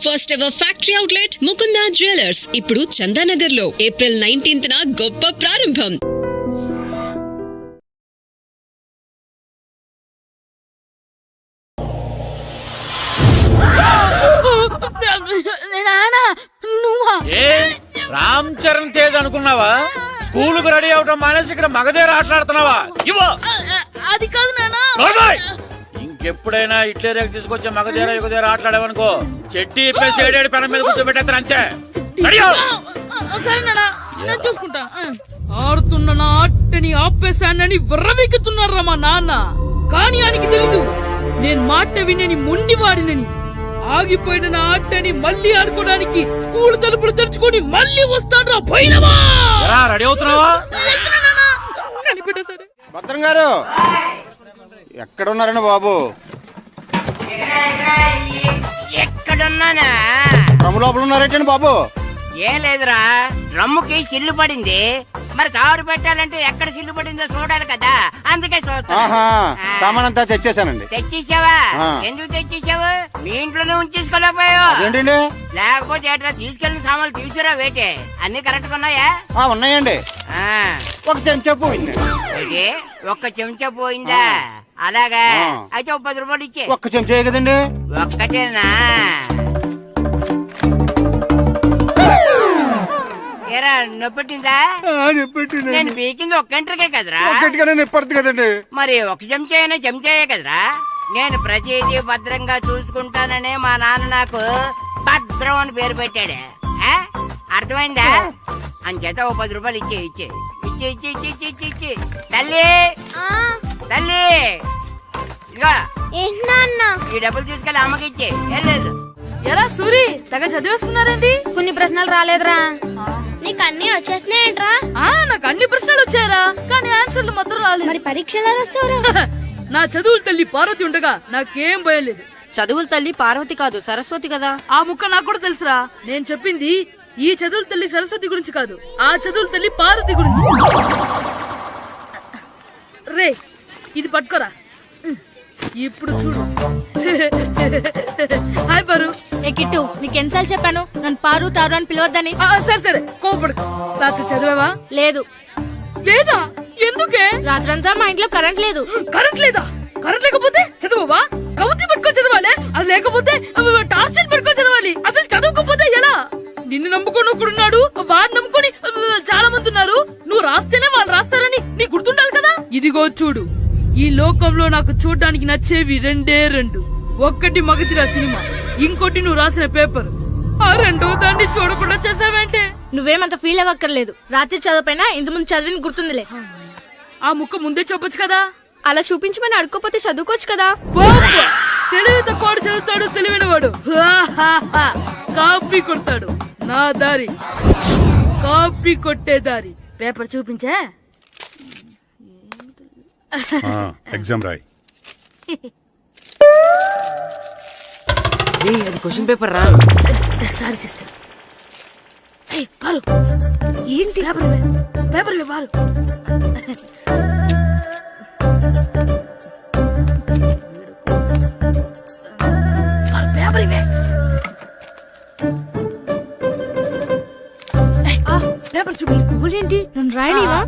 First ever factory outlet Mukunda jewellers ఇప్పుడు చందానగర్ లో April 19th గొప్ప ప్రారంభం. రామ్ చరణ్ తేజ్ అనుకున్నావా? స్కూల్ కు రెడీ అవటం మానేసి ఇక్కడ మగధీర ఆటలాడుతున్నావా? అది కాదు నాన్న. ఇంకెప్పుడైనా ఇట్లే రేపు తీసుకొచ్చే మగధీర యుగధీర ఆటలాడవనుకో చెట్టి ఇప్పేసి ఏడేడు పెనం మీద కూర్చోబెట్టేస్తారు అంతే. సరే నాన్న, నేను చూసుకుంటా. ఆడుతున్న నా ఆటని ఆపేశానని విర్రవీగుతున్నారా మా నాన్న. కానీ ఆయనకి తెలీదు నేను మాట వినని మొండివాడినని. ఆగిపోయిన నా ఆటని మళ్ళీ ఆడుకోవడానికి స్కూల్ తలుపులు తెరుచుకొని మళ్ళీ వస్తాడు రా పోయినవా. రెడీ అవుతున్నావా? భద్రం గారు ఎక్కడున్నారండి బాబు? ఎక్కడున్నానా? డ్రమ్ లోపల ఉన్నారేంటండి బాబు? ఏం లేదురా, డ్రమ్ముకి సిల్లు పడింది. మరి కారు పెట్టాలంటే ఎక్కడ సిల్లు పడిందో చూడాలి కదా, అందుకే చూస్తా. సామాన్ అంతా తెచ్చేసానండి. తెచ్చేసావా? ఎందుకు తెచ్చేసావు? మీ ఇంట్లోనే ఉంచేసుకోలేకపోయావు ఏంటండి? లేకపోతే ఎట్లా తీసుకెళ్లిన సామాన్లు తీసుకురా వేటే. అన్ని కరెక్ట్ ఉన్నాయా? ఉన్నాయండి. ఒక చెంచా పోయింది. ఒక్క చెంచా పోయిందా? అలాగా, అయితే 10 రూపాయలు ఇచ్చే. ఒక్క చెంచా కదండి? ఒక్కటేనా? ఏరా నొప్పెట్టిందా? నేను పీకింది ఒక్క గంటకే కదరా. నొప్పడుతుంది కదండి. మరి ఒక చెంచాయే కదరా. నేను ప్రతిదీ భద్రంగా చూసుకుంటాననే మా నాన్న నాకు భద్రం అని పేరు పెట్టాడు. అర్థమైందా? అంచేత 10 రూపాయలు ఇచ్చే. తల్లి తల్లి, ఇదిగో ఈ డబ్బులు తీసుకెళ్ళి అమ్మకి ఇచ్చే. ఎలా సూరి తెగ చదివేస్తున్నారండి? కొన్ని ప్రశ్నలు రాలేదురా. నీకు అన్ని వచ్చేసినాయంట్రా? నాకు అన్ని ప్రశ్నలు వచ్చాయరా, కానీ ఆన్సర్లు మాత్రం రాలేదు. మరి పరీక్షలు రాస్తావురా? నా చదువుల తల్లి పార్వతి ఉండగా నాకేం భయం లేదు. చదువుల తల్లి పార్వతి కాదు, సరస్వతి కదా. ఆ ముక్క నాకు కూడా తెలుసురా. నేను చెప్పింది ఈ చదువుల తల్లి సరస్వతి గురించి కాదు, ఆ చదువుల తల్లి పార్వతి గురించి. రే ఇది పట్టుకోరా. ఇప్పుడు చూడు. హాయ్ పారు. ఏ కిట్టు, నీకు ఎన్నిసార్లు చెప్పాను నన్ను పారు తారు అని పిలవద్దని? సరే కోపడుకో. రాత్రి చదివావా? లేదు. లేదా? ఎందుకే? రాత్రంతా మా ఇంట్లో కరెంట్ లేదు. కరెంట్ లేదా? కరెంట్ లేకపోతే చదవవా? కవిత పట్టుకొని చదవాలి. అది లేకపోతే టార్చర్ పట్టుకొని చదవాలి. అసలు చదవకపోతే ఎలా? నిన్ను నమ్ముకొని ఒకడున్నాడు, వాడిని నమ్ముకొని చాలా మంది ఉన్నారు. నువ్వు రాస్తేనే వాళ్ళు రాస్తారని నీకు గుర్తుండాలి కదా. ఇదిగో చూడు, ఈ లోకంలో నాకు చూడ్డానికి నచ్చేవి రెండు. ఒక్కటి మగధీర సినిమా, ఇంకోటి నువ్వు రాసిన పేపర్. ఆ రెండో దాన్ని చూడకుండా చేసావేంటే? నువ్వేమంత ఫీల్ అవ్వక్కర్లేదు. రాత్రి చదవపోయినా ఇంతకుముందు చదివిన గుర్తుందిలే. ఆ ముక్క ముందే చెప్పొచ్చు కదా. అలా చూపించమని అడుక్కోపోతే చదువుకోవచ్చు కదా. తెలివి తక్కువ చదువుతాడు, తెలివైన వాడు కాపీ కొడతాడు. నా దారి కాపీ కొట్టే దారి. పేపర్ చూపించే. ఎగ్జామ్ రాయి. అది క్వశ్చన్ పేపర్ రా. Sorry sister. పారు, ఏంటి పేపర్ పారు. పేపర్ ఇవే. పేపర్ చూపి. ఏంటి నన్ను రాయనివా?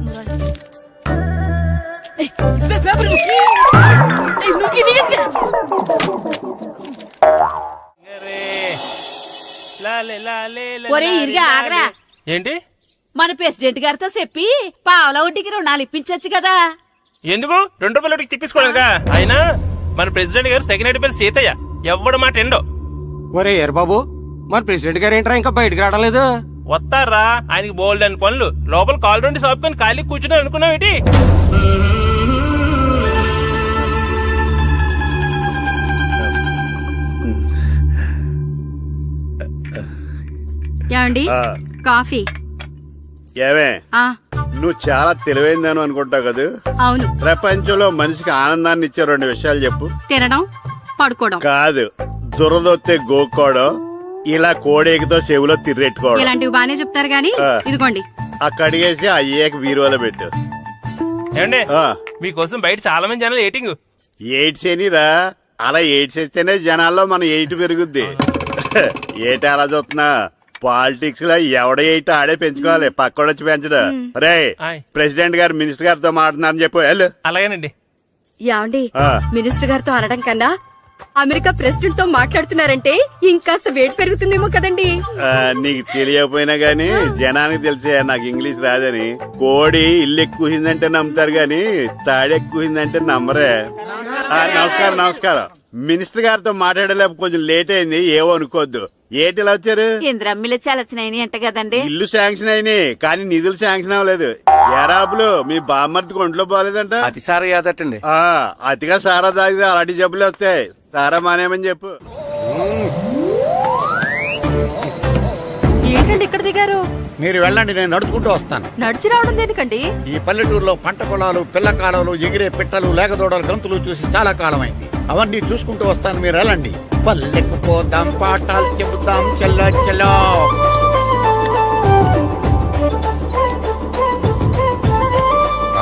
ఒరే ఇరిగా ఆగరా. ఏంటి? మన ప్రెసిడెంట్ గారితో చెప్పి పావుల వడ్డీకి రుణాలు ఇప్పించొచ్చు కదా. ఎందుకు 2 రూపాయల వడ్డీకి తిప్పించుకోలేదుగా. అయినా మన ప్రెసిడెంట్ గారు సెకండ్ హెడ్ పేరు సీతయ్య. ఎవ్వడు మాట ఎండో. ఒరే ఎర్ బాబు, మన ప్రెసిడెంట్ గారు ఏంట్రా ఇంకా బయటకు రావడం లేదు? వస్తారా, ఆయనకి బోల్డ్ అని పనులు. లోపల కాల్ రెండు సాపుకొని ఖాళీ కూర్చుని అనుకున్నావు ఏంటి? ఏమండి కాఫీ? ఏమే, నువ్వు చాలా తెలివైందని అనుకుంటావు కదా. అవును. ప్రపంచంలో మనిషికి ఆనందాన్ని ఇచ్చే 2 విషయాలు చెప్పు. తినడం, పడుకోవడం. కాదు, దురదొత్తే గోక్కోవడం, ఇలా కోడేకితో చెవులో తిర్రెట్టుకోవడం. ఇలాంటివి బానే చెప్తారు గానీ ఇదిగోండి. అక్కడిగేసి అయ్యాక బీరువాలో పెట్టు. ఏమండి, మీకోసం బయట చాలా మంది జనాలు ఎయిటింగ్. ఎయిడ్స్ ఏనిరా, అలా ఎయిడ్స్ వేస్తేనే జనాల్లో మన ఎయిట్ పెరుగుద్ది. ఏటి అలా చూస్తున్నా పాలిటిక్స్ లో ఎవడ ఏటి ఆడే పెంచుకోవాలి పక్కడొచ్చి పెంచడు రే ఆయ్. ప్రెసిడెంట్ గారు మినిస్టర్ గారితో మాట్లాడుతున్నారని చెప్పు వెళ్ళు అలాగేనండి. యాండి ఆ. మినిస్టర్ గారితో అనడం కన్నా అమెరికా ప్రెసిడెంట్ తో మాట్లాడుతున్నారంటే ఇంకాస్త వేడి పెరుగుతుందేమో కదండి. నీకు తెలియకపోయినా గానీ జనానికి తెలిసే నాకు ఇంగ్లీష్ రాదని. కోడి ఇల్లు ఎక్కువసిందంటే నమ్ముతారు గాని తాడెక్కువసిందంటే నమ్మరే. నమస్కారం నమస్కారం. మినిస్టర్ గారితో మాట్లాడలేక కొంచెం లేట్ అయింది, ఏవో అనుకోవద్దు. ఏటి ఇలా వచ్చారు? ఇంద్రమ్మిలు చాలా వచ్చినాయని అంట కదండి. ఇల్లు శాంక్షన్ అయినాయి కానీ నిధులు శాంక్షన్ అవ్వలేదు. ఎరాబులు మీ బామ్మర్తికి ఒంట్లో పోలేదంట. అతిసారి యాదటండి. అతిగా సారా తాగితే అలాంటి జబ్బులు వస్తాయి. సారా మానేమని చెప్పు. ఏంటండి ఇక్కడ దిగారు? మీరు వెళ్ళండి, నేను నడుచుకుంటూ వస్తాను. నడిచి రావడం దేనికండి? ఈ పల్లెటూరులో పంట పొలాలు, పిల్ల కాలాలు, ఎగిరే పిట్టలు, లేగదోడలు, గంతులు చూసి చాలా కాలం అయింది. అవన్నీ చూసుకుంటూ వస్తాను, మీరు వెళ్ళండి. పల్లెకు పోదాం, పాఠాలు చెబుతాం, చెల్ల చెల్లో.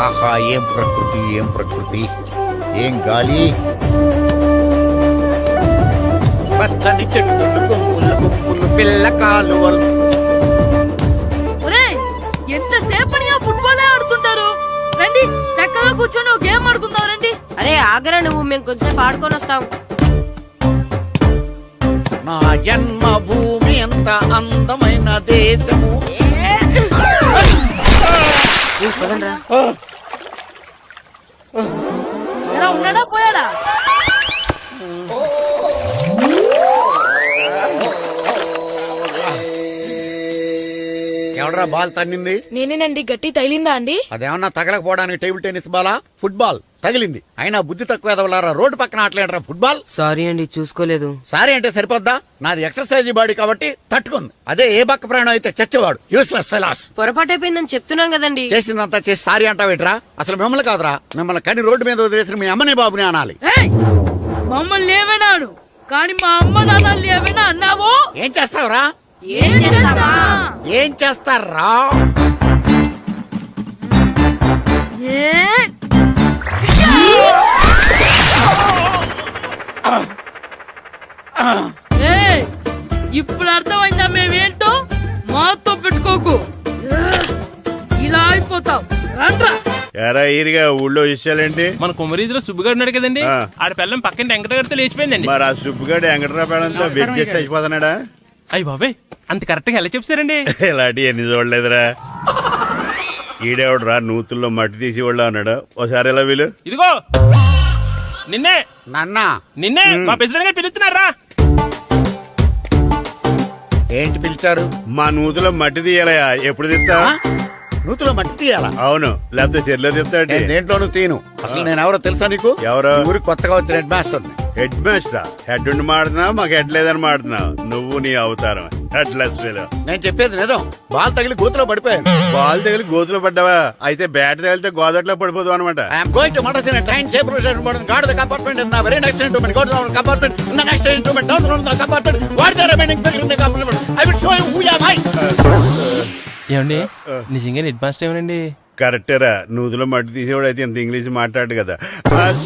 ఆహా, ఏం ప్రకృతి, ఏం ప్రకృతి, ఏం గాలి. పచ్చని చెట్టులు, గుంపులు గుంపులు, పిల్ల కాలువలు. ఒరేయ్, ఎంతసేపని ఆ ఫుట్బాల్ ఆడుతుంటారు? రండి చక్కగా కూర్చొని ఒక గేమ్ ఆడుకుందాం రండి. అరే ఆగరా నువ్వు, మేము కొంచెం ఆడుకొని వస్తాం. నా జన్మభూమి ఎంత అందమైన దేశము. ఎలా ఉన్నాడా పోయాడా? ఎవడరా బాల్ తన్నింది? నేనేనండి. గట్టి తగిలిందా అండి? అదేమన్నా తగలకపోవడానికి టేబుల్ టెన్నిస్ బాలా, ఫుట్బాల్ తగిలింది. అయినా బుద్ధి తక్కువ ఎదవలారా, రోడ్డు పక్కన ఆటలేడరా ఫుట్బాల్. సారీ అండి, చూసుకోలేదు. సారీ అంటే సరిపోద్దా? నాది ఎక్సర్సైజ్ బాడీ కాబట్టి తట్టుకుంది. అదే ఏ బక్క ప్రాణం అయితే చచ్చేవాడు. Useless fellas. పొరపాటు అయిపోయిందని చెప్తున్నాం కదండి. చేసిందంతా చేసి సారీ అంటావేట్రా? అసలు మిమ్మల్ని కాదురా, మిమ్మల్ని కని రోడ్డు మీద వదిలేసిన మీ అమ్మని బాబుని అనాలి. ఏయ్, మమ్మల్ని ఏమైనాను కానీ మా అమ్మ నాన్నల్ని ఏమైనా అన్నావో? ఏం చేస్తావురా? ఏం చేస్తావా? ఏం చేస్తారా? ఏ? ఏయ్, ఇప్పుడు అర్థమైందా మేమేంటో? మాతో పెట్టుకోకు, ఇలా అయిపోతాం. రండ్రా. ఎరా ఈరిగా ఊళ్ళో విషయాలేంటి? మన కుమరీధిలో సుబ్బుగాడు ఉన్నాడు కదండి, ఆ. ఆడ పిల్లం పక్కన వెంకటగారితో లేచిపోయిందండి. మరి ఆ సుబ్బుగాడు వెంకటరాపేడంతో వెయిట్ చేసి చచ్చిపోతున్నాడా? అయ్యి బాబాయ్, అంత కరెక్ట్ గా ఎలా చెప్తారండి? ఇలాంటి ఎన్ని చూడలేదురా. ఈడేవడరా నూతుల్లో మట్టి తీసి వాళ్ళు అన్నాడు. ఓసారి ఎలా వీలు ఇదిగో నిన్నే నాన్న నిన్నే మా ప్రెసిడెంట్ గారు పిలుస్తున్నారా? ఏంటి పిలిచారు? మా నూతులో మట్టి తీయాలయా. ఎప్పుడు తీస్తా? నూతులో మట్టి తీయాలా? అవును, లేకపోతే చెర్లో తీస్తాడు. నేను దేంట్లోనూ తీను. అసలు నేను ఎవరో తెలుసా నీకు? ఎవరు? ఈ ఊరికి కొత్తగా వచ్చిన head master. Head master. Head ఉండి మాడుతున్నావు, మాకు హెడ్ లేదని మాడుతున్నావు. నువ్వు నీ అవతారం హెడ్ లెస్ ఫెలో. నేను చెప్పేది నిజం. బాల్ తగిలి గోతులో పడిపోయాను. బాల్ తగిలి గోతులో పడ్డావా? అయితే బ్యాట్ తగిలితే గోదట్లో పడిపోదు అనమాట. ఐఎమ్ గోయింగ్ టు మడసిన train safe guard the compartment in the very next instrument. Go to the compartment in the next instrument. Down to the compartment. What the remaining people in the compartment? I will show you who you are. ఏమండి నిజంగా head master ఏమనండి? కరెక్టేరా, నూతులో మట్టి తీసేవాడు అయితే ఇంత English మాట్లాడు కదా.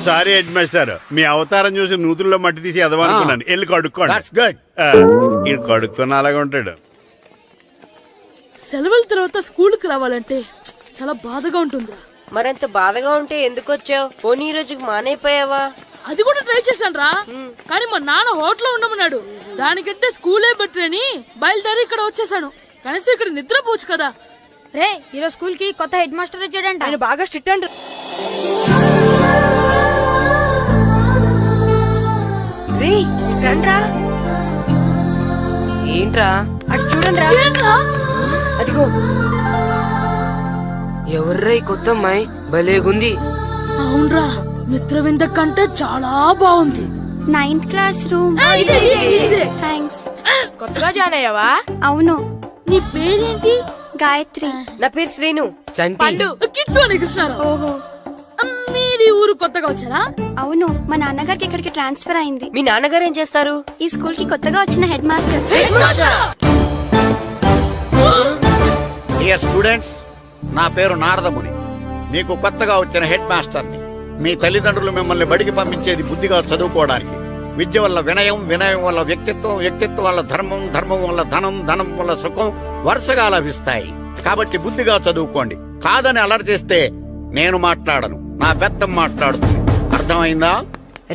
Sorry head master, మీ అవతారం చూసి నూతుల్లో మట్టి తీసి ఎదవనుకున్నాను. వెళ్ళి కడుక్కోండి. That's good. ఇది కడుక్కున్న అలాగే ఉంటాడు. సెలవుల తర్వాత స్కూల్కి రావాలంటే చాలా బాధగా ఉంటుందిరా. మరంత బాధగా ఉంటే ఎందుకు వచ్చావు? పోనీ ఈ రోజుకి మానైపోయావా? అది కూడా ట్రై చేశాను రా, కానీ మా నాన్న హోటల్లో ఉండమన్నాడు. దానికంటే స్కూలే బెటర్ అని బయలుదేరి ఇక్కడ వచ్చేసాను. కనీసం ఇక్కడ నిద్రపోవచ్చు కదా. రే ఈరోజు స్కూల్ కి కొత్త హెడ్ మాస్టర్ వచ్చాడంట. ఆయన బాగా స్ట్రిక్ట్ అంట. రే రండ్రా. ఏంట్రా అటు చూడండి రా. అదిగో ఎవర్రా ఈ కొత్త అమ్మాయి? భలేగుంది. అవునరా, మిత్రవింద కంటే చాలా బాగుంది. 9th class room. థ్యాంక్స్. కొత్తగా జాయిన్ అయ్యావా? అవును. నీ పేరేంటి? గాయత్రి. నా పేరు శ్రీను. చంటి. కిట్టు అని కృష్ణారా. ఓహో. మీరు ఈ ఊరు కొత్తగా వచ్చారా? అవును, మా నాన్నగారికి ఇక్కడికి ట్రాన్స్ఫర్ అయింది. మీ నాన్నగారు ఏం చేస్తారు? ఈ స్కూల్ కి కొత్తగా వచ్చిన హెడ్ మాస్టర్. డియర్ స్టూడెంట్స్, నా పేరు నారదముని. మీకు కొత్తగా వచ్చిన హెడ్ మాస్టర్ని. మీ తల్లిదండ్రులు మిమ్మల్ని బడికి పంపించేది బుద్ధిగా చదువుకోవడానికి. విద్య వల్ల వినయం, వినయం వల్ల వ్యక్తిత్వం, వ్యక్తిత్వం వల్ల ధర్మం, ధర్మం వల్ల ధనం, ధనం వల్ల సుఖం వరుసగా లభిస్తాయి. కాబట్టి బుద్ధిగా చదువుకోండి. కాదని అలర్ చేస్తే నేను మాట్లాడను, నా బెత్తం మాట్లాడుతుంది. అర్థమైందా?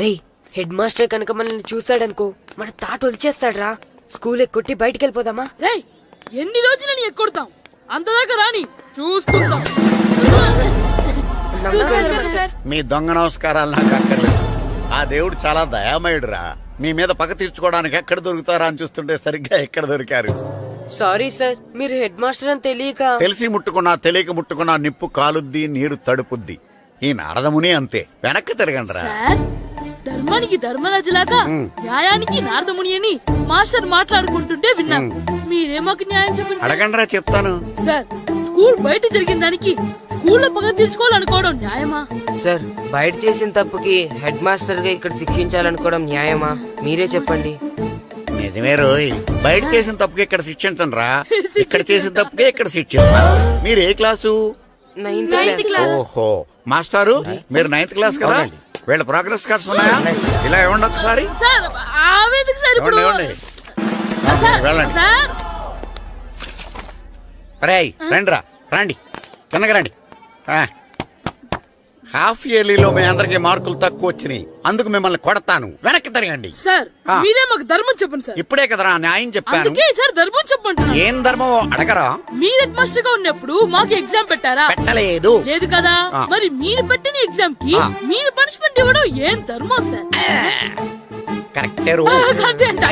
రే, హెడ్ మాస్టర్ కనుక మనల్ని చూసాడనుకో మన తాట వచ్చేస్తాడ్రా. స్కూల్ ఎక్కొట్టి బయటికి వెళ్ళిపోదామా? రేయ్, ఎన్ని రోజులని ఎక్కొడతాం? అంతదాకా రాని చూసుకుంటాం. మీ దొంగ నమస్కారాలు నాకు అక్కర్లేదు. ఆ దేవుడు చాలా దయామయుడురా. మీ మీద పగ తీర్చుకోవడానికి ఎక్కడ దొరుకుతారా అని చూస్తుంటే సరిగ్గా ఎక్కడ దొరికారు. సారీ సార్, మీరు హెడ్ మాస్టర్ అని తెలియక. తెలిసి ముట్టుకున్నా తెలియక ముట్టుకున్నా నిప్పు కాలుద్ది, నీరు తడుపుద్ది. ఈ నారదముని అంతే. వెనక్కి తిరగండిరా. సార్, ధర్మానికి ధర్మరాజులాగా న్యాయానికి నారదముని అని మాస్టర్ మాట్లాడుకుంటుంటే విన్నాం. మీరే మాకు న్యాయం చెప్పండి సార్. అడగండిరా, చెప్తాను. సార్, స్కూల్ బయట జరిగిన దానికి స్కూల్లో పగ తీర్చుకోవాలనుకోవడం న్యాయమా? సార్, బయట చేసిన తప్పుకి హెడ్ మాస్టర్ గా ఇక్కడ శిక్షించాలనుకోవడం న్యాయమా? మీరే చెప్పండి. నిజమే రోయ్, బయట చేసిన తప్పుకి ఇక్కడ శిక్షించండి రా. ఇక్కడ చేసిన తప్పుకే ఇక్కడ శిక్షిస్తున్నారు. మీరు ఏ క్లాసు? 9th class. ఓహో, మాస్టారు మీరు 9th క్లాస్ కదా? వీళ్ళ ప్రోగ్రెస్ కార్డ్స్ ఉన్నాయా? ఇలా ఇవ్వండి ఒకసారి. సార్, ఆవేదకు సార్ ఇప్పుడు. ఇవ్వండి. వెళ్ళండి. సార్, రేయ్, రండిరా, రండి, కిందకి రండి. హాఫ్ ఇయర్లీలో మీ అందరికి మార్కులు తక్కువ వచ్చినాయి, అందుకు మిమ్మల్ని కొడతాను. వెనక్కి తిరగండి. సార్, మీరే మాకు ధర్మం చెప్పండి సార్. ఇప్పుడే కదరా న్యాయం చెప్పాను. అందుకే సార్ ధర్మం చెప్పండి. ఏం ధర్మమో అడగరా? మీరు హెడ్ మాస్టర్ గా ఉన్నప్పుడు మాకు ఎగ్జామ్ పెట్టారా? పెట్టలేదు. లేదు కదా? మరి మీరు పెట్టిన ఎగ్జామ్ కి మీరు పనిష్మెంట్ ఇవ్వడం ఏం ధర్మం సార్? కరెక్టే రో.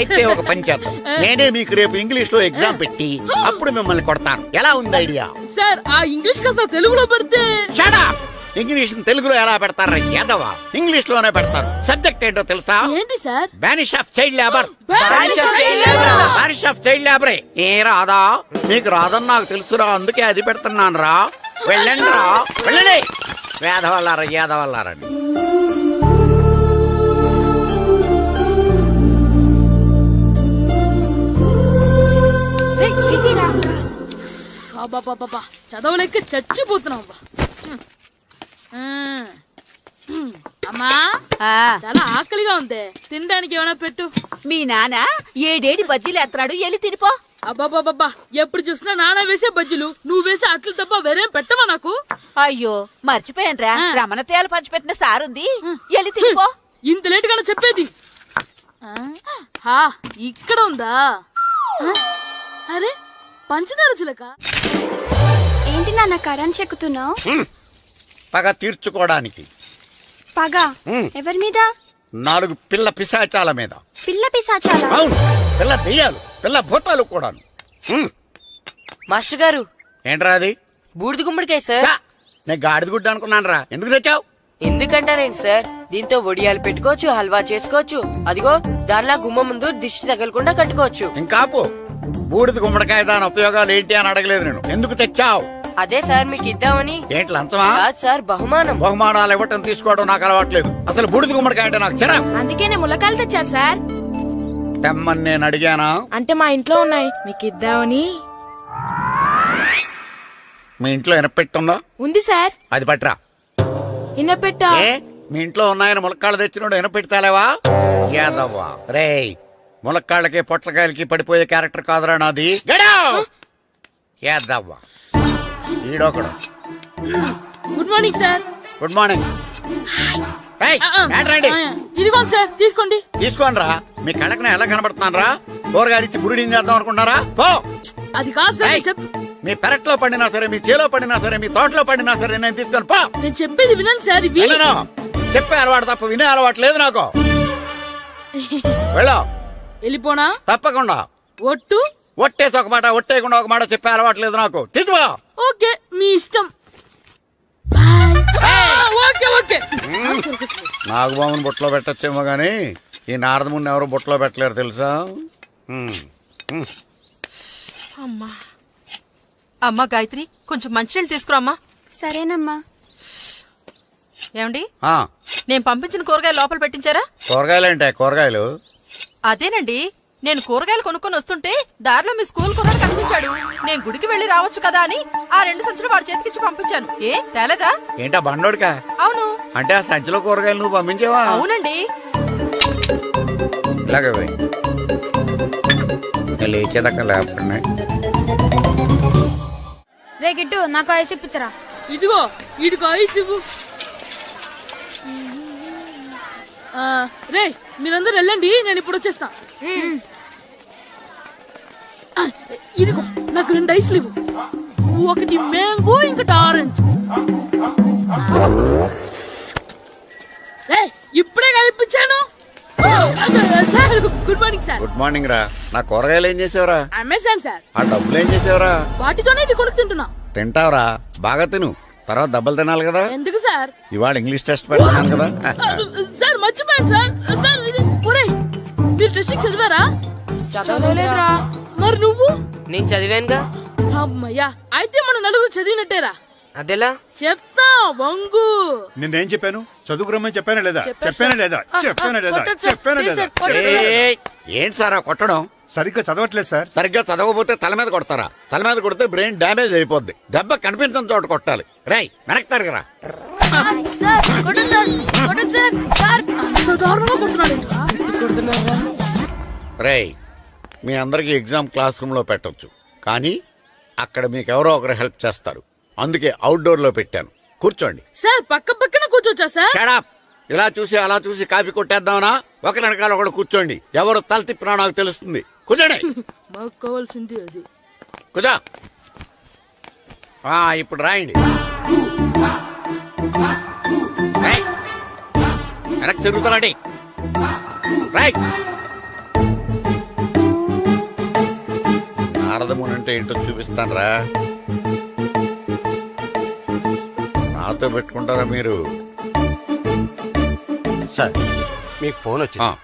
అయితే ఒక పని చేద్దాం, నేనే మీకు రేపు ఇంగ్లీష్ లో ఎగ్జామ్ పెట్టి అప్పుడు మిమ్మల్ని కొడతాను. ఎలా ఉంది ఐడియా? సార్, ఆ ఇంగ్లీష్ కాస్త తెలుగులో పెడితే. Shut up! ఇంగ్లీష్ తెలుగులో ఎలా పెడతారా యాదవా? ఇంగ్లీష్ లోనే పెడతారు. సబ్జెక్ట్ ఏంటో తెలుసా? ఏంటి sir? Banish of child labour. Banish of child labor. Banish of child లేబరే. ఏ రాదా? నీకు రాదని నాకు తెలుసురా, అందుకే అది పెడుతున్నాను రా. వెళ్ళండి రా, వెళ్ళండి. వేదవల్లారా, యాదవల్లారండి. అబ్బా, చదవలేక చచ్చిపోతున్నాం. అమ్మా, చాలా ఆకలిగా ఉంది, తినడానికి ఏమైనా పెట్టు. మీ నాన్న ఏడేడి బజ్జీలు ఎత్తాడు, ఎల్లి తినిపో. అబ్బాబాబా, ఎప్పుడు చూసినా నాన్న వేసే బజ్జీలు, నువ్వు వేసే అట్లు తప్ప వేరేం పెట్టవా నాకు? అయ్యో, మర్చిపోయానురా, రమణ తేలు పంచిపెట్టిన సారుంది, ఎల్లి తినిపో. ఇంత లేట్ గా చెప్పేది. ఇక్కడ ఉందా? అరే, పంచదార చిలక. ఏంటి నాన్న కరెంట్ చెక్కుతున్నావు? పగ తీర్చుకోవడానికి. పగ ఎవరి మీద? 4 పిల్ల పిశాచాల మీద. పిల్ల పిశాచాలా? అవును, పిల్ల దెయ్యాలు, పిల్ల భూతాలు కూడాను. మాస్టర్ గారు, ఏంట్రా అది? బూడిద గుమ్మడికాయ సార్. నేను గాడిద గుడ్డ అనుకున్నాను రా. ఎందుకు తెచ్చావు? ఎందుకంటారేంటి సార్, దీంతో వడియాలు పెట్టుకోవచ్చు, హల్వా చేసుకోవచ్చు. అదిగో దానిలా గుమ్మ ముందు దిష్టి తగలకుండా కట్టుకోవచ్చు. ఇంకాపు, బూడిద గుమ్మడికాయ దాని ఉపయోగాలు ఏంటి అని అడగలేదు నేను. ఎందుకు తెచ్చావు? అదే సార్ మీకు ఇద్దామని. ఏంటి లంచమా? కాదు సార్, బహుమానం. బహుమానాలు ఇవ్వటం తీసుకోవడం నాకు అలవాట్లేదు. అసలు బూడిద గుమ్మడికాయ అంటే నాకు చిరా. అందుకే నేను ములకాయలు తెచ్చాను సార్. తెమ్మని నేను అడిగానా? అంటే మా ఇంట్లో ఉన్నాయి, మీకు ఇద్దామని. మీ ఇంట్లో ఎనపెట్టుందా? ఉంది సార్. అది పట్రా. ఇన్నపెట్టా? ఏ, మీ ఇంట్లో ఉన్నాయని ములక్కాళ్ళు తెచ్చినోడు ఎనపెడతాలేవా? యాదవ్వా రేయ్, ములక్కాళ్ళకి పొట్లకాయలకి పడిపోయే క్యారెక్టర్ కాదురా నాది. యాదవ్వా ఈడొకడు. Good morning sir. Good morning. ఇదిగోండి సార్, తీసుకోండి. తీసుకోనరా, మీ కళ్ళకి నేను ఎలా కనబడుతున్నాను రా? కూరగాయలిచ్చి బురిడింగ్ చేద్దాం అనుకుంటారా? పో. అది కాదు సార్. మీ పెరట్లో పండినా సరే, మీ చేలో పండినా సరే, మీ తోటలో పండినా సరే నేను తీసుకొని పో. నేను చెప్పేది వినండి సార్. ఇవి చెప్పే అలవాటు తప్ప వినే అలవాటు లేదు నాకు. వెళ్ళా. వెళ్ళిపోనా? తప్పకుండా. ఒట్టు? ఒట్టేసి ఒక మాట, ఒట్టేయకుండా ఒక మాట చెప్పే అలవాటు లేదు నాకు. తీసుకో. ఓకే, మీ ఇష్టం. Okay okay. నాగబాబుని బొట్లో పెట్టచ్చేమో గాని ఈ నారదముని ఎవరు బొట్లో పెట్టలేరు తెలుసా? అమ్మా గాయత్రి, కొంచెం మంచినీళ్ళు తీసుకురామ్మా. సరేనమ్మా. ఏమండి, నేను పంపించిన కూరగాయలు లోపల పెట్టించారా? కూరగాయలు ఏంటే? కూరగాయలు అదేనండి, నేను కూరగాయలు కొనుక్కొని వస్తుంటే దారిలో మీ స్కూల్ కుర్రాడు కనిపించాడు. నేను గుడికి వెళ్లి రావచ్చు కదా అని ఆ 2 సంచులు వాడి చేతికిచ్చి పంపించాను. ఏ తేలేదా? ఏంటా బండోడికా? అవును. అంటే ఆ సంచిలో కూరగాయలు నువ్వు పంపించావా? అవునండి. ఇలాగే పోయి లేచేదాకా లేపండి. రే గిట్టు నాకు ఐస్ ఇప్పించరా. ఇదిగో ఇదిగో ఐస్ ఇవ్వు. రే మీరందరూ వెళ్ళండి, నేను ఇప్పుడు వచ్చేస్తా. ఇదిగో నాకు 2 ఐస్లు ఇవ్వు. ఒకటి మ్యాంగో ఇంకటి ఆరెంజ్. ఇప్పుడే ఇప్పించాను. Sir good morning sir. Good morning రా. నా కూరగాయలు ఏం చేసేవరా? Amazon sir. ఆ డబ్బులు ఏం చేసేవరా? వాటితోనే ఇవి కొనుక్కు తింటున్నా. తింటావరా? బాగా తిను, తర్వాత దెబ్బలు తినాలి కదా. ఎందుకు సార్? ఇవాళ ఇంగ్లీష్ టెస్ట్ పెడతాను కదా. సార్ మర్చిపోయాను సార్. సార్ ఇది ఒరేయ్, మీరు టెస్టింగ్ చదివారా? చదవలేదురా. మరి నువ్వు? నేను చదివానుగా. అమ్మయ్యా, అయితే మన నలుగురు చదివినట్టేరా. అదెలా? చెప్తా వంగు. నిన్నేం చెప్పాను? చదువుకురమ్మని చెప్పానా లేదా? చెప్పాను చెప్పానా లేదా? ఏంటి సార్ కొట్టడం? సరిగ్గా చదవట్లేదు సార్. సరిగ్గా చదవకపోతే తల మీద కొడతారా? తల మీద కొడితే బ్రెయిన్ డ్యామేజ్ అయిపోద్ది. దెబ్బ కనిపించిన చోట కొట్టాలి. రై వెనక్కి తరగరా. రేయ్, మీ అందరికి ఎగ్జామ్ క్లాస్ రూమ్ లో పెట్టొచ్చు, కానీ అక్కడ మీకు ఎవరో ఒకరు హెల్ప్ చేస్తారు. అందుకే అవుట్డోర్ లో పెట్టాను. కూర్చోండి. సార్ పక్క పక్కన కూర్చోచ్చా సార్? షడప్. ఇలా చూసి అలా చూసి కాపీ కొట్టేద్దామనా? ఒకరి వెనకాల ఒకడు కూర్చోండి. ఎవరు తల తిప్పినా నాకు తెలుస్తుంది. కూర్చోండి. మాకు కావాల్సింది అది. కూర్చో. ఇప్పుడు రాయండి. వెనక్కి తిరుగుతానండి. రైట్. నారదముని అంటే ఏంటో చూపిస్తాను రా. నాతో పెట్టుకుంటారా మీరు? సార్ మీకు ఫోన్ వచ్చింది.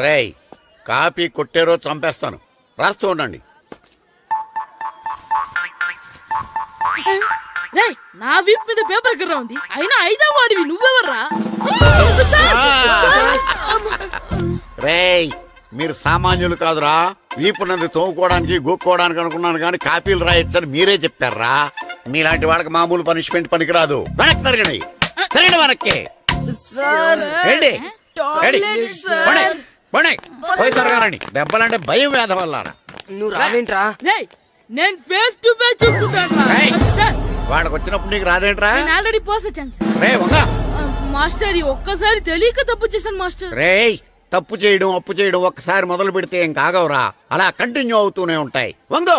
రేయ్, కాపీ కొట్టారో చంపేస్తాను. రాస్తూ ఉండండి. రేయ్, నా వీప్ మీద పేపర్ కర్ర ఉంది, అయినా 5వ వాడివి నువ్వెవర్రా? రేయ్, మీరు సామాన్యులు కాదురా. వీపున్నది తోముకోవడానికి గోక్కోవడానికి అనుకున్నాను, కానీ కాపీలు రాయొచ్చని మీరే చెప్పారా. మీలాంటి వాళ్ళకి మామూలు పనిష్మెంట్ పనికిరాదు. వెనక్కి తిరగండి. తిరగండి వెనక్కి. ఏంటి? పోయి తిరగారండి. దెబ్బలంటే భయం వేద వల్ల. నువ్వు రావేంట్రా? నేను ఫేస్ టు ఫేస్ చూసుకుంటాను. వాళ్ళకి వచ్చినప్పుడు నీకు రాదేంట్రా? నేను ఆల్రెడీ పోస్ వచ్చాను సార్. రే వంగా. మాస్టర్ ఒక్కసారి తెలియక తప్పు చేశాను మాస్టర్. రేయ్, తప్పు చేయడం అప్పు చేయడం ఒక్కసారి మొదలు పెడితే ఏం కాగవరా. అలా కంటిన్యూ అవుతూనే ఉంటాయి. వందో.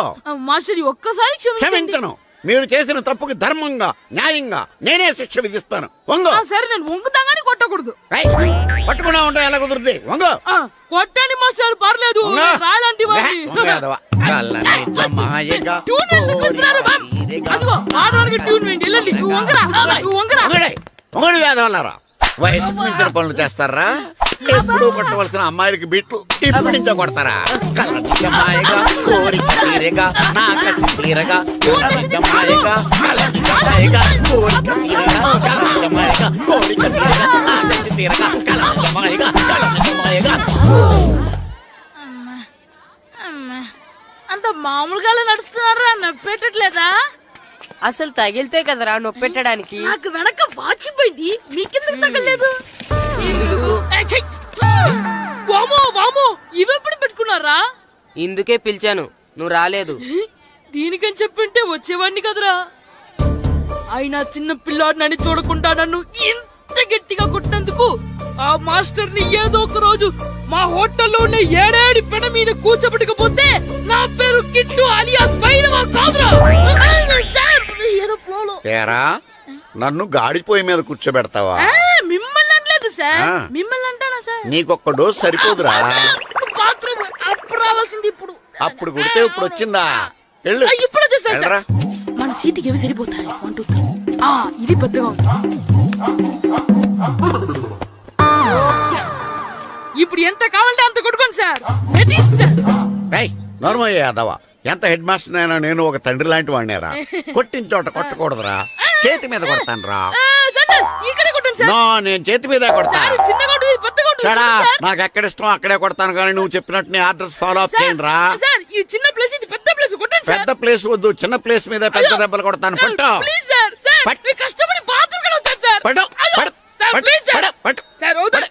మాస్టర్ ఒక్కసారి క్షమించను. మీరు చేసిన తప్పుకి ధర్మంగా న్యాయంగా నేనే శిక్ష విధిస్తాను. వంగో. సరే, నేను వంగుతాగాని కొట్టకూడదు. పట్టుకున్నా ఉంటా ఎలా కుదురుతుంది? వంగో. కొట్టండి మాస్టర్, పర్లేదు. రాలాంటి వేదవల్లారా. వయసుకు మించిన పనులు చేస్తారా? ఎప్పుడూ కొట్టవలసిన అమ్మాయిలకి బిట్లు ఇప్పటి నుంచో కొడతారా? కలనిజమాయగా కోరిక తీరగా నా కసి తీరగా కలనిజమాయగా కలనిజమాయగా కోరిక తీరగా కలనిజమాయగా కోరిక తీరగా నా కసి తీరగా కలనిజమాయగా కలనిజమాయగా. అంత మామూలుగా నడుస్తున్నారా? నొప్పెట్టట్లేదా? అసలు తగిలితే కదరా నొప్పెట్టడానికి. నాకు వెనక వాచిపోయింది, మీకెందుకు తగలేదు? వామో వామో, ఇవెప్పుడు పెట్టుకున్నారా? ఇందుకే పిలిచాను, నువ్వు రాలేదు. దీనికని చెప్పింటే వచ్చేవాడిని కదరా. అయినా చిన్న పిల్లాడినని చూడకుండా నన్ను ఇంత గట్టిగా కొట్టినందుకు ఆ మాస్టర్ ని ఏదో ఒక రోజు మా హోటల్లో ఉన్న 7 పెడ మీద కూర్చోబెట్టకపోతే నా పేరు కిట్టు అలియాస్ బైరవా కాదురా. ఏదో ఫ్లోలో. నన్ను గాడిపోయి మీద కూర్చోబెడతావా? మిమ్మల్ని అనలేదు సార్. మిమ్మల్ని అంటానా సార్? నీకొక్క డోస్ సరిపోదురా. బాత్రూమ్ అప్పుడు రావాల్సింది ఇప్పుడు. అప్పుడు కొడితే ఇప్పుడు వచ్చిందా? ఇప్పుడు వచ్చేసా. మన సీటుకి ఏవి సరిపోతాయి? 1 2 3. ఇది పెద్దగా ఉంది. ఇప్పుడు ఎంత కావాలంటే అంత కొట్టుకోండి సార్. నోర్మల్ యాదవా, ఎంత హెడ్ మాస్టర్ అయినా నేను ఒక తండ్రి లాంటి వాడినేరా. కొట్టిన చోట కొట్టకూడదురా, చేతి మీద కొడతాను రా. నేను చేతి మీద కొడతాను. నాకు ఎక్కడ ఇష్టం అక్కడే కొడతాను, కానీ నువ్వు చెప్పినట్టు నీ ఆర్డర్స్ ఫాలో అప్ చేయండి రా. పెద్ద ప్లేస్ వద్దు, చిన్న ప్లేస్ మీద పెద్ద దెబ్బలు కొడతాను. పట్టు సార్ ప్లీజ్ సార్ సార్ వద్దు.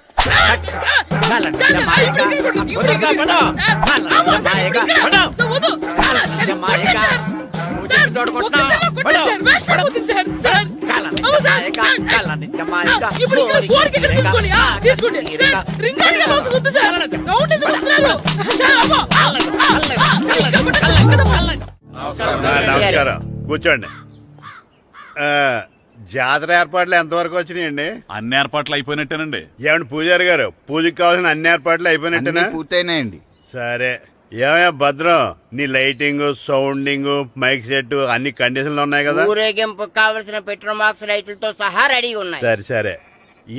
నమస్కారం, కూర్చోండి. జాతర ఏర్పాట్లు ఎంతవరకు వచ్చినాయండి? అన్ని ఏర్పాట్లు అయిపోయినట్టేనండి. ఏమండి పూజారి గారు, పూజకి కావాల్సిన అన్ని ఏర్పాట్లు అయిపోయినట్టేనా? పూర్తయినాయండి. సరే. ఏమయ్యా భద్రం, నీ లైటింగ్, సౌండింగ్, మైక్ సెట్ అన్ని కండిషన్లు ఉన్నాయి కదా? ఊరేగింపు కావలసిన పెట్రోల్ మార్క్స్ లైట్లతో సహా రెడీ ఉన్నాయి. సరే సరే.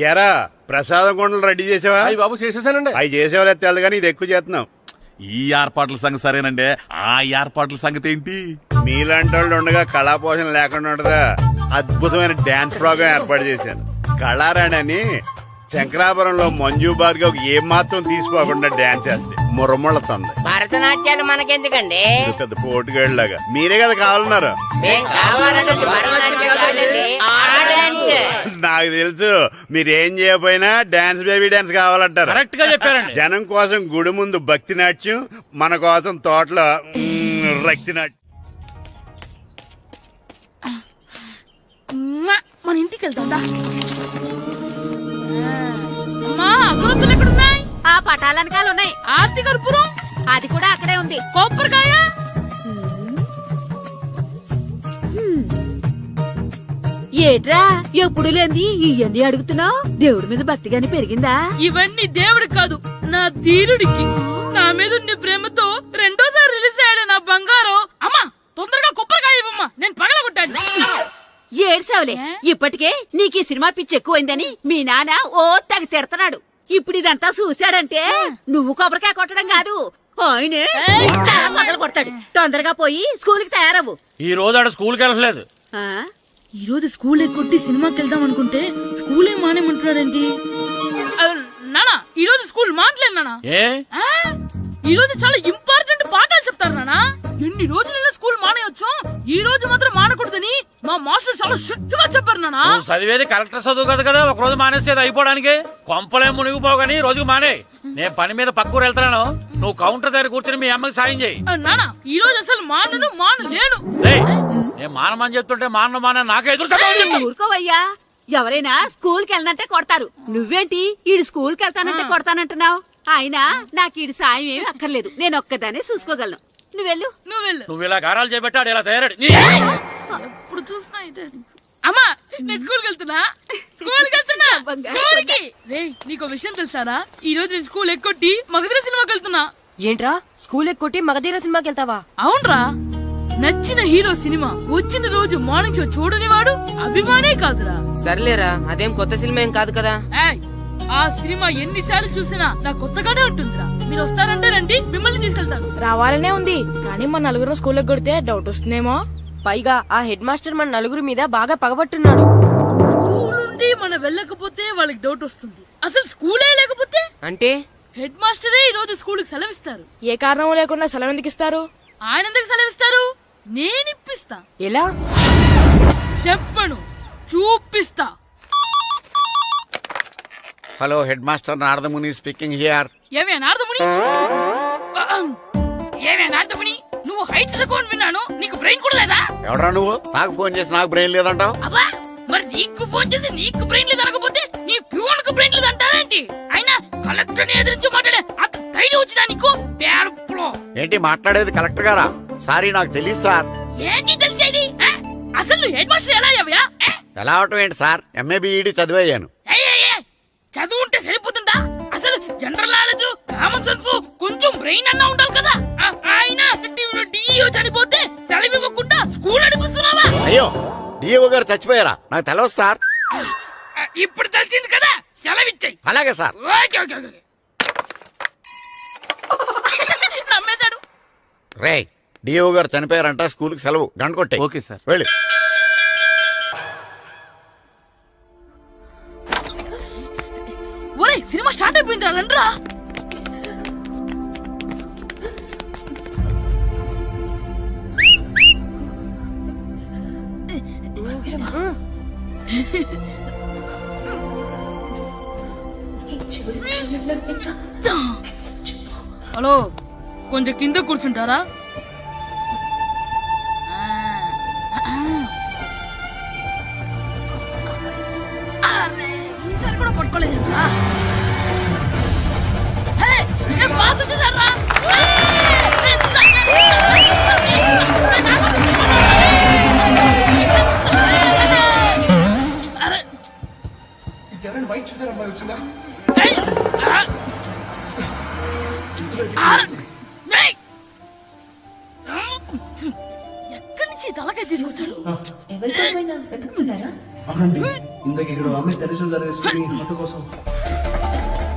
ఎరా ప్రసాదం కొండలు రెడీ చేసావా? బాబు చేసేసానండి. అవి చేసేవాళ్ళు తెలదు కానీ ఇది ఎక్కువ చేస్తున్నాం. ఈ ఏర్పాట్ల సంగతి సరేనండి, ఆ ఏర్పాట్ల సంగతి ఏంటి? మీలాంటి వాళ్ళు ఉండగా కళాపోషణ లేకుండా ఉండదా? అద్భుతమైన డాన్స్ ప్రోగ్రాం ఏర్పాటు చేశాను. కళారాణి అని శంకరాపురంలో మంజు భార్గవ్ ఏం మాత్రం తీసుకోకుండా డాన్స్ చేస్తే మురముళ్ళతుంది. భరతనాట్యాలు మనకెందుకండి? ఇది పెద్ద పోటుగాళ్ళలాగా మీరే కదా కావాలన్నారు. మేం కావాలంటే భరతనాట్యం కాదండి, ఆ డాన్స్. నాకు తెలుసు మీరేం చేయకపోయినా డాన్స్ బేబీ డాన్స్ కావాలంటారు. కరెక్ట్ గా చెప్పారండి. జనం కోసం గుడి ముందు భక్తి నాట్యం, మన కోసం తోటలో రక్తి నాట్యం. మన ఇంటికి వెళ్తా. అమ్మా అగరొత్తులు ఎక్కడున్నాయి? ఆ పటాలనకాలు ఉన్నాయి. ఆర్తి కర్పూరం అది కూడా అక్కడే ఉంది. కొబ్బరికాయ ఏట్రా ఎప్పుడు లేని ఇవన్నీ అడుగుతున్నావు? దేవుడి మీద భక్తి గాని పెరిగిందా? ఇవన్నీ దేవుడికి కాదు, నా ధీరుడికి. నా మీద ఉండే ప్రేమతో రెండోసారి రిలీజ్ అయ్యాడు నా బంగారం. అమ్మా తొందరగా కొబ్బరికాయ ఇవ్వమ్మా, నేను పగలగొట్టాను. ఏడ్సావులే, ఇప్పటికే నీకు ఈ సినిమా పిచ్చి ఎక్కువైందని మీ నాన్న ఓ తెగ తిడతాడు. ఇప్పుడు ఇదంతా చూశాడంటే నువ్వు కొబ్బరికాయ కొట్టడం కాదు, ఆయనే పగల కొడతాడు. తొందరగా పోయి స్కూల్ కి తయారవ్వు. ఈ రోజు ఆడ స్కూల్కి వెళ్ళలేదు. ఆ? ఈ రోజు స్కూల్ ఎక్కొట్టి సినిమాకి వెళ్దాం అనుకుంటే స్కూల్ ఏం మానేమంటున్నాడేంటి? నానా ఈ రోజు స్కూల్ మానట్లేదు నానా. ఏ ఈ రోజు చాలా ఇంపార్టెంట్ పాఠాలు చెప్తారు నానా. ఎన్ని రోజులైనా స్కూల్ మానేయొచ్చు, ఈ రోజు మాత్రం మానకూడదని మా మాస్టర్ చాలా స్ట్రిక్ట్ గా చెప్పారు నానా. నువ్వు చదివేది కలెక్టర్ చదువు కదా కదా, ఒక రోజు మానేసేది అయిపోవడానికి. కొంపలే మునిగిపోగాని రోజుకు మానే. నేను పని మీద పక్కూరు వెళ్తున్నాను, నువ్వు కౌంటర్ దగ్గర కూర్చొని మీ అమ్మకి సాయం చేయి. నానా ఈ రోజు అసలు మానలేను. నేను మానమని చెప్తుంటే మాన నాకే ఎదురు. ఊరుకోవయ్యా, ఎవరైనా స్కూల్ కి వెళ్ళనంటే కొడతారు. నువ్వేంటి ఈడు స్కూల్ కి వెళ్తానంటే కొడతానంటున్నావు? అయినా నాకు ఈడు సాయం ఏమి అక్కర్లేదు, నేను ఒక్కదానే చూసుకోగలను. నువ్వెళ్ళు. నువ్వు ఇలా గారాలు చేపెట్టాడు ఇలా తయారాడు. ఇప్పుడు చూస్తున్నా అమ్మా, నేను స్కూల్కి వెళ్తున్నా. స్కూల్కి రే, నీకు విషయం తెలుసారా? ఈ రోజు నేను స్కూల్ ఎక్కొట్టి మగధీర సినిమాకి వెళ్తున్నా. ఏంట్రా స్కూల్ ఎక్కొట్టి మగధీర సినిమాకి వెళ్తావా? అవునరా, నచ్చిన హీరో సినిమా వచ్చిన రోజు మార్నింగ్ షో చూడని వాడు అభిమానే కాదురా. సర్లేరా, అదేం కొత్త సినిమా ఏం కాదు కదా. ఆ సినిమా ఎన్నిసార్లు చూసినా నా కొత్తగానే ఉంటుందిరా. మీరు వస్తారంటే రండి, మిమ్మల్ని తీసుకెళ్తాను. రావాలనే ఉంది, కానీ మన నలుగురు స్కూల్కి కొడితే డౌట్ వస్తుందేమో. పైగా ఆ హెడ్ మాస్టర్ మన నలుగురి మీద బాగా పగబట్టున్నాడు. స్కూల్ నుండి మనం వెళ్ళకపోతే వాళ్ళకి డౌట్ వస్తుంది. అసలు స్కూలే లేకపోతే అంటే హెడ్ మాస్టరే ఈ రోజు స్కూల్ కి సెలవిస్తారు. ఏ కారణం లేకుండా సెలవు ఎందుకు ఇస్తారు? ఆయన ఎందుకు సెలవిస్తారు? నేను ఇప్పిస్తా. ఎలా చెప్పను, చూపిస్తా. Hello, head master Naradamuni speaking here. ఏమే నారదముని, నువ్వు హైట్ తక్కువ విన్నాను, నీకు బ్రెయిన్ కూడా లేదా? ఎవడరా నువ్వు? నాకు ఫోన్ చేసి నాకు బ్రెయిన్ లేదంటావు? అబ్బా, మరి నీకు ఫోన్ చేసి నీకు బ్రెయిన్ లేదనకపోతే నీ ప్యూన్ కు బ్రెయిన్ లేదంటారేంటి? అయినా కలెక్టర్ ని ఎదిరించి మాట్లాడే అంత ధైర్యం వచ్చినా నీకు? ఏంటి మాట్లాడేది? కలెక్టర్ గారా? సారీ, నాకు తెలియదు సార్. ఏంటి తెలిసేది? అసలు హెడ్ మాస్టర్ ఎలా అయ్యావా? ఎలా అవటం ఏంటి సార్, ఎంఏ బిఈడి చదివయ్యాను. చదువు ఉంటే సరిపోతుందా? అసలు జనరల్ నాలెడ్జ్, కామన్ సెన్స్, కొంచెం బ్రెయిన్ అన్నా ఉండాలి కదా. ఆయన డిఇఓ చనిపోతే సెలవు ఇవ్వకుండా స్కూల్ నడిపిస్తున్నావా? అయ్యో, డిఓ గారు చచ్చిపోయారా? నాకు తెలియదు సార్. ఇప్పుడు తెలిసింది కదా, సెలవిచ్చాయి. అలాగే సార్. నమ్మేశాడు. రే, డిఓ గారు చనిపోయారంట, స్కూల్ కి సెలవు, గంట కొట్టే. Okay sir. వెళ్ళి. ఒరే, సినిమా స్టార్ట్ అయిపోయిందిరా, రండ్రా. హలో కొంచెం కింద కూర్చుంటారా? అరే, ఈసారి కూడా పట్టుకోలేదు. ఎక్కడి నుంచి తలకాయ తీసుకొచ్చాడు?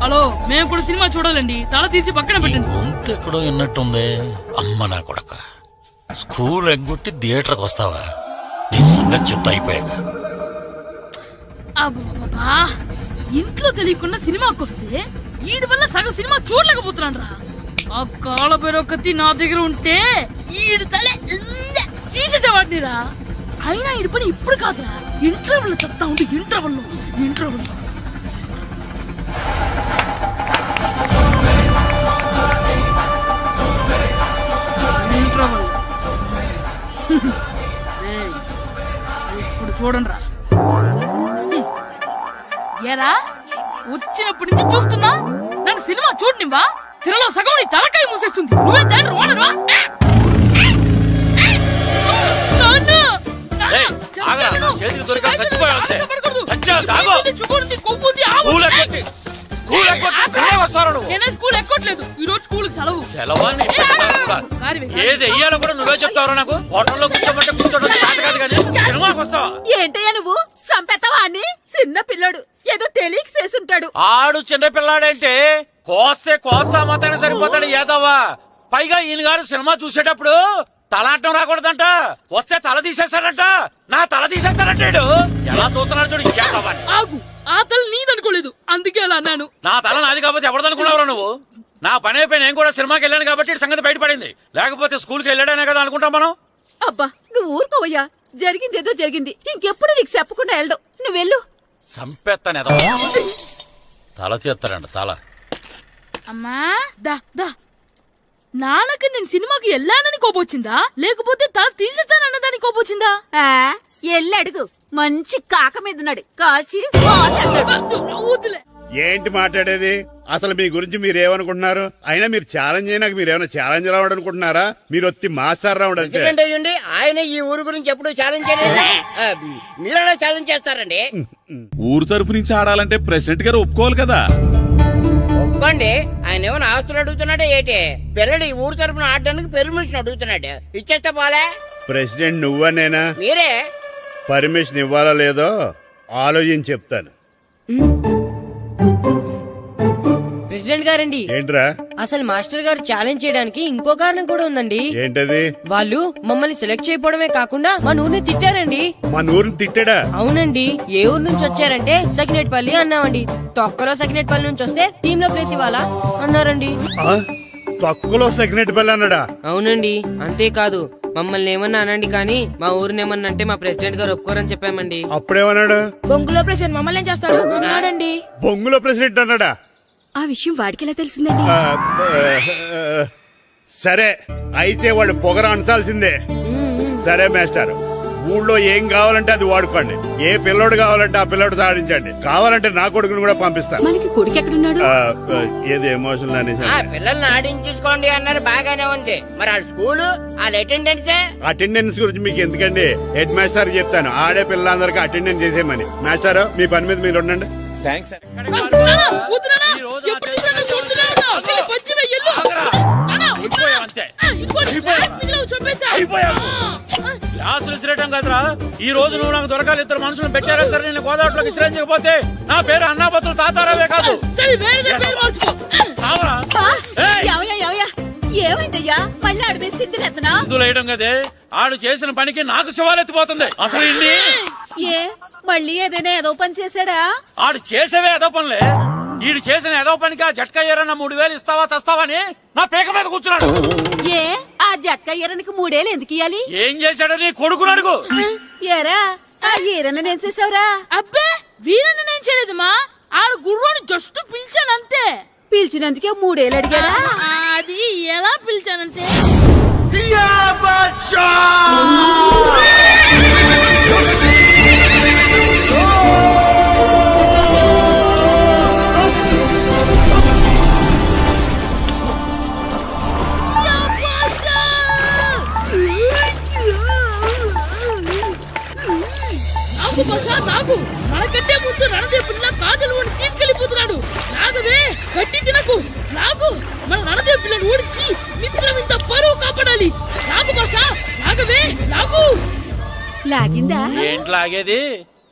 హలో, మేము కూడా సినిమా చూడాలండి. తల తీసి పక్కన పెట్టండి. గొంతు ఎక్కడో విన్నట్టుంది. అమ్మ నా కొడక, స్కూల్ ఎగ్గొట్టి థియేటర్కి వస్తావా? నీ సంగతి చెత్త అయిపోయాక. అబ్బా, ఇంట్లో తెలియకుండా సినిమాకి వస్తే వీడి వల్ల సగం సినిమా చూడలేకపోతున్నాను రా. ఆ కాళ్ళ బెరొకతి నా దగ్గర ఉంటే ఈడు తల తీసేసేవాడిని రా. అయినా ఈడి పని ఇప్పుడు కాదురా, ఇంటర్వెల్ చెప్తా ఉంటే ఇంటర్వెల్ ఇప్పుడు చూడండి రా. ఏరా, వచ్చినప్పటి నుంచి చూస్తున్నా నన్ను సినిమా చూడనివ్వా? తిరలో సగం నీ తలకాయ మూసేస్తుంది. నువ్వే థియేటర్ ఓనర్వా? నేనే స్కూల్ ఎక్కట్లేదు. ఈ రోజు స్కూల్ సెలవు. ఏది వెయ్యాలో కూడా నువ్వే చెప్తావు. నాకు హోటల్లో కూర్చోమంటే కూర్చోడం చేత కాదు కానీ సినిమాకి వస్తావా? ఏంటయ్యా నువ్వు సంపెత్తవా అని? చిన్న పిల్లడు ఏదో తెలియక చేసుంటాడు. ఆడు చిన్న పిల్లాడంటే కోస్తా మాత్రమే సరిపోతాడు ఏదవ్వా. పైగా ఈయన గారు సినిమా చూసేటప్పుడు తలాటం రాకూడదంట. వస్తే తల తీసేస్తాడంట. నా తల తీసేస్తాడంటాడు. ఎలా చూస్తున్నాడు చూడు. ఆగు, ఆ తల నీదనుకోలేదు, అందుకే అలా అన్నాను. నా తల నాది కాబట్టి ఎవరిదనుకున్నావురా నువ్వు? నా పని అయిపోయి నేను కూడా సినిమాకి వెళ్ళాను కాబట్టి సంగతి బయటపడింది. లేకపోతే స్కూల్కి వెళ్ళాడనే కదా అనుకుంటాం మనం. అబ్బా నువ్వు ఊరుకోవయ్యా. జరిగింది ఏదో జరిగింది. ఇంకెప్పుడు నీకు చెప్పకుండా వెళ్ళడు. నువ్వు వెళ్ళు. సంపెత్తనేదో తల తీస్తాడంట. తల అమ్మా దా దా. నాన్నకి నేను సినిమాకి వెళ్ళానని కోపొచ్చిందా, లేకపోతే తల తీసేస్తానన్నదాని కోపొచ్చిందా? ఎల్లి అడుగు. మంచి కాక మీద ఉన్నాడు. కాల్చి వద్దులే. ఏంటి మాట్లాడేది? అసలు మీ గురించి మీరు ఏమనుకుంటున్నారు? అయినా మీరు ఛాలెంజ్ అయినాక మీరు ఏమైనా ఛాలెంజ్ రావడం అనుకుంటున్నారా? మీరు వచ్చి మాస్టర్ రావడం. ఆయన ఈ ఊరు గురించి ఎప్పుడు ఛాలెంజ్ చేయలేదు. మీరైనా ఛాలెంజ్ చేస్తారండి? ఊరు తరపు నుంచి ఆడాలంటే ప్రెసిడెంట్ గారు ఒప్పుకోవాలి కదా. ఒప్పుకోండి. ఆయన ఏమైనా ఆస్తులు అడుగుతున్నాడే ఏంటి? పిల్లడు ఈ ఊరు తరపున ఆడడానికి పెర్మిషన్ అడుగుతున్నాడు. ఇచ్చేస్తే పోలే. ప్రెసిడెంట్ నువ్వా నేనా? మీరే. పర్మిషన్ ఇవ్వాలా లేదో ఆలోచించి చెప్తాను. ప్రెసిడెంట్ గారండి, ఏంట్రా? అసలు మాస్టర్ గారు ఛాలెంజ్ చేయడానికి ఇంకో కారణం కూడా ఉందండి. ఏంటది? వాళ్ళు మమ్మల్ని సెలెక్ట్ చేయకపోవడమే కాకుండా మా ఊరిని తిట్టారండి. మా ఊరిని తిట్టాడా? అవునండి. ఏ ఊరు నుంచి వచ్చారంటే సకినేట్పల్లి అన్నామండి. తొక్కలో సకినేట్పల్లి నుంచి వస్తే టీమ్ లో ప్లేస్ ఇవ్వాలా అన్నారండి. తొక్కలో సకినేట్పల్లి అన్నాడా? అవునండి. అంతేకాదు మమ్మల్ని ఏమన్నా అనండి కానీ మా ఊరిని ఏమన్నా అంటే మా ప్రెసిడెంట్ గారు ఒప్పుకోరని చెప్పామండి. అప్పుడేమన్నాడు? బొంగులో ప్రెసిడెంట్ మమ్మల్ని ఏం చేస్తాడు అన్నాడండి. బొంగులో ప్రెసిడెంట్ అన్నాడా? ఆ విషయం వాడికి ఎలా తెలిసిందండి? సరే అయితే వాడు పొగర అంచాల్సిందే. సరే మాస్టర్, ఊళ్ళో ఏం కావాలంటే అది వాడుకోండి. ఏ పిల్లోడు కావాలంటే ఆ పిల్లోడు సాధించండి. కావాలంటే నా కొడుకుని కూడా పంపిస్తాను. మనకి కొడుకు ఎక్కడున్నాడు? ఏది ఎమోషనల్ అనేసి పిల్లల్ని ఆడించేసుకోండి అన్నారు. బాగానే ఉంది. మరి ఆ స్కూలు వాళ్ళ అటెండెన్స్ గురించి మీకు ఎందుకండి? హెడ్ మాస్టర్ చెప్తాను. ఆడే పిల్లలందరికీ అటెండెన్స్ చేసేయమని. మాస్టర్ మీ పని మీద మీరు ఉండండి. గ్లాసులు విసిరేయటం కదరా. ఈ రోజు నువ్వు నాకు దొరకాలి. ఇద్దరు మనుషులు పెట్టారా సరే. నేను గోదావరిలోకి విసిరించకపోతే నా పేరు అన్నాపతులు తాతారావే కాదు. ఏమైందయ్యా? మళ్ళీ ఆడిపై సిద్ధులేతనా? వేయడం కదే. ఆడు చేసిన పనికి నాకు శివాలెత్తిపోతుంది. అసలు ఏ మళ్ళీ ఏదైనా ఏదో పని చేశాడా? ఆడు చేసేవే ఏదో పనులే. ఈడు చేసిన ఏదో పనికి ఆ జట్కా ఏరన్నా 3000 ఇస్తావా చస్తావని నా పేక మీద కూర్చున్నాడు. ఏ ఆ జట్కా ఈరనికి 3000 ఎందుకు ఇయ్యాలి? ఏం చేశాడు నీ కొడుకుని అడుగు. ఏరా ఆ ఈరన్న నేను చేసావురా? అబ్బే వీరన్న నేను చేయలేదమ్మా. ఆడు గుర్రాన్ని జస్ట్ పిలిచాను అంతే. పిలిచినందుకే 3000 అడిగాడా? అది కొట్టానంటే నాకు బసా నాకు మనకంటే ముందు రణదేవ్ పిల్ల కాజల్ ఓడి తీసుకెళ్లిపోతున్నాడు. నాగవే గట్టి తినకు. నాకు మన రణదేవ్ పిల్లని ఓడించి మిత్రం ఇంత పరువు కాపాడాలి. నాకు బసా నాగవే నాకు. లాగిందా? ఏంటి లాగేది?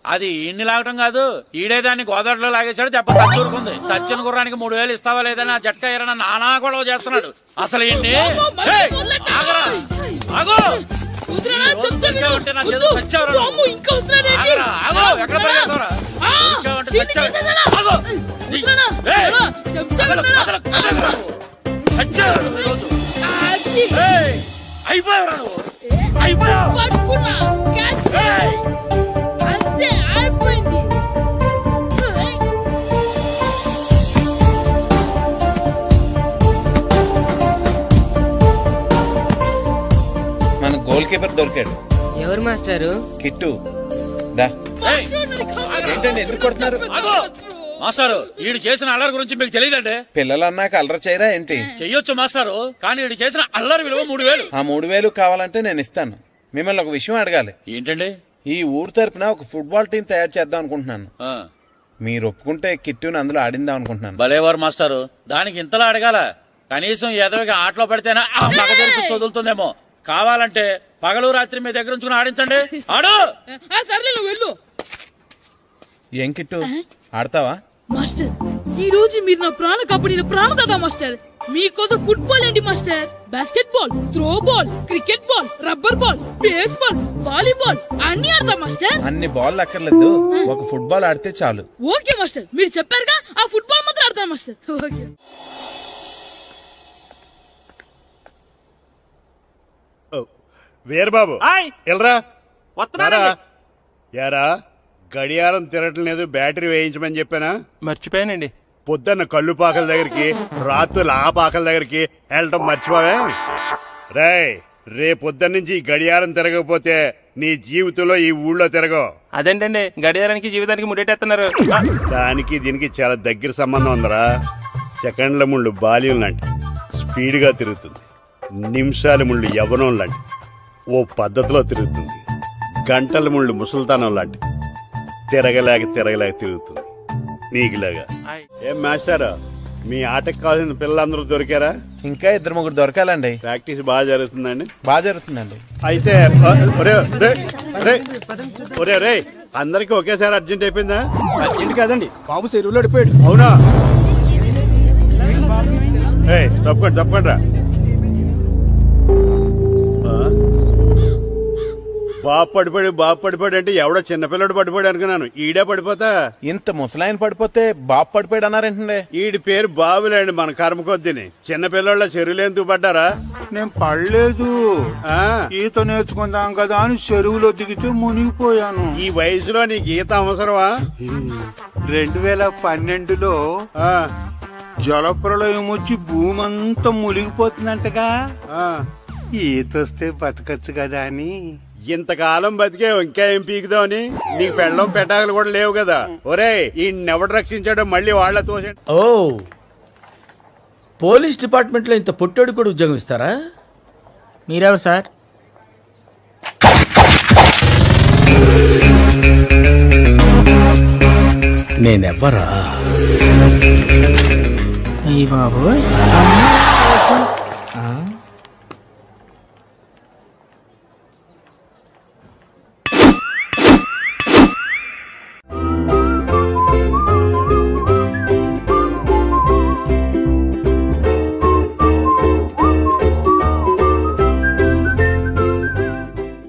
అది ఈయన్ని లాగటం కాదు, ఈడే దాన్ని గోదావరిలో లాగేశాడు. దెబ్బ చచ్చూరుకుంది. చచ్చిన గుర్రానికి 3000 ఇస్తావా లేదని ఆ జట్కా ఎరన నానా గొడవ చేస్తున్నాడు. అసలు ఏంటి? ఆగరా, ఆగు. వదలనా చెప్తా విను. ఉంటే నా చేతులు చచ్చావురా నువ్వు. అమ్మో, ఇంకా వస్తున్నాడేంటి? ఆగరా, ఆగు. ఎక్కడ పరిగెడతావురా? ఇంకా ఉంటే చచ్చావు. ఆగు. వదలనా? ఏయ్. వదలనా? చెప్తా వినరా? చచ్చావు ఈరోజు. అది. ఏయ్, అయిపోయావురా నువ్వు. అయిపోయావు. పట్టుకున్నా. క్యాచ్. ఏయ్. అంతే అయిపోయింది. ఏయ్. మన గోల్ కీపర్ దొరికాడు. ఎవరు మాస్టారు? కిట్టు దా. ఏయ్, ఏంటండి ఎందుకు కొడుతున్నారు? ఆగు. మాస్టారు, ఈడు చేసిన అల్లరి గురించి మీకు తెలియదండి. పిల్లలు అన్నాక అల్లరి చేయరా ఏంటి? చెయ్యొచ్చు మాస్టారు, కానీ ఈడు చేసిన అల్లరి విలువ 3000. ఆ 3000 కావాలంటే నేను ఇస్తాను. మిమ్మల్ని ఒక విషయం అడగాలి. ఏంటండి? ఈ ఊరు తరపున ఒక ఫుట్బాల్ టీం తయారు చేద్దాం అనుకుంటున్నాను. మీరు ఒప్పుకుంటే కిట్టుని అందులో ఆడిందాం అనుకుంటున్నాను. భలేవారు మాస్టారు, దానికి ఇంతలా అడగాల? కనీసం ఎదవిగా ఆటలో పడితేనే ఆ మగ తెరిపి చదువుతుందేమో. కావాలంటే పగలు రాత్రి మీ దగ్గర ఉంచుకుని ఆడించండి. ఆడు. సర్లే నువ్వు వెళ్ళు. ఏం కిట్టు ఆడతావా? మాస్టర్, ఈ రోజు మీరు నా ప్రాణ కాపాడిన ప్రాణదాత మాస్టర్. మీకోసం ఫుట్బాల్ ఏంటి master? Basket ball, throw ball, cricket ball, rubber ball, base ball, volleyball అన్ని ఆడతా మాస్టర్. అన్ని బాల్ అక్కర్లేదు, ఒక ఫుట్బాల్ ఆడితే చాలు. ఓకే మాస్టర్, మీరు చెప్పారుగా, ఆ ఫుట్బాల్ మాత్రం ఆడతాను మాస్టర్. ఓకే. వీరబాబు ఎల్రా వస్తున్నారా? యారా గడియారం తిరగటం లేదు, బ్యాటరీ వేయించమని చెప్పానా? మర్చిపోయానండి. పొద్దున్న కళ్ళు పాకల దగ్గరికి, రాత్రులు ఆ పాకల దగ్గరికి వెళ్ళటం మర్చిపోవే. రేపొద్దున్న నుంచి ఈ గడియారం తిరగకపోతే నీ జీవితంలో ఈ ఊళ్ళో తిరగవు. అదేంటండి గడియారానికి జీవితానికి ముడేటేస్తున్నారు? దానికి దీనికి చాలా దగ్గర సంబంధం ఉందరా. సెకండ్ల ముళ్ళు బాల్యం లాంటి స్పీడ్గా తిరుగుతుంది. నిమిషాల ముళ్ళు యవ్వనం లాంటి ఓ పద్ధతిలో తిరుగుతుంది. గంటల ముళ్ళు ముసల్తానం లాంటి తిరగలేక తిరుగుతుంది. నీకులాగా. ఏం మాస్టర్, మీ ఆటకు కావాల్సిన పిల్లలందరూ దొరికారా? ఇంకా 2-3 దొరకాలండి. ప్రాక్టీస్ బాగా జరుగుతుందండి? బాగా జరుగుతుందండి. అయితే ఒరే అందరికి ఒకేసారి అర్జెంట్ అయిపోయిందా? అర్జెంట్ కాదండి, బాబు చెరువులో అడిపోయాడు. అవునా? తప్పకుండా రా. బాబు పడిపోయాడు అంటే ఎవడో చిన్నపిల్లడు పడిపోయాడు అనుకున్నాను. ఈడే పడిపోతా. ఇంత ముసలాయన పడిపోతే బాబు పడిపోయాడు అన్నారేంటండి? ఈడి పేరు బాబులేండి, మన కర్మ కొద్దిని. చిన్నపిల్లల చెరువులు ఎందుకు పడ్డారా? నేను పడలేదు, ఈత నేర్చుకుందాం కదా అని చెరువులో దిగితే మునిగిపోయాను. ఈ వయసులో నీకు ఈత అవసరమా? 2012లో జలప్రలయం వచ్చి భూమి అంతా మునిగిపోతుందంటగా. ఈతొస్తే బతకచ్చు కదా అని. ఇంతకాలం బతికే ఇంకా ఏం పీకుదామని. నీకు పెళ్ళం పెట్టాకలు కూడా లేవు కదా. ఒరే ఈయనెవడు రక్షించాడో మళ్ళీ వాళ్ళ తోసండి. ఓ, పోలీస్ డిపార్ట్మెంట్ లో ఇంత పొట్టోడు కూడా ఉద్యోగం ఇస్తారా? మీరెవరు సార్? నేనెవ్వరా? అయ్యి బాబు.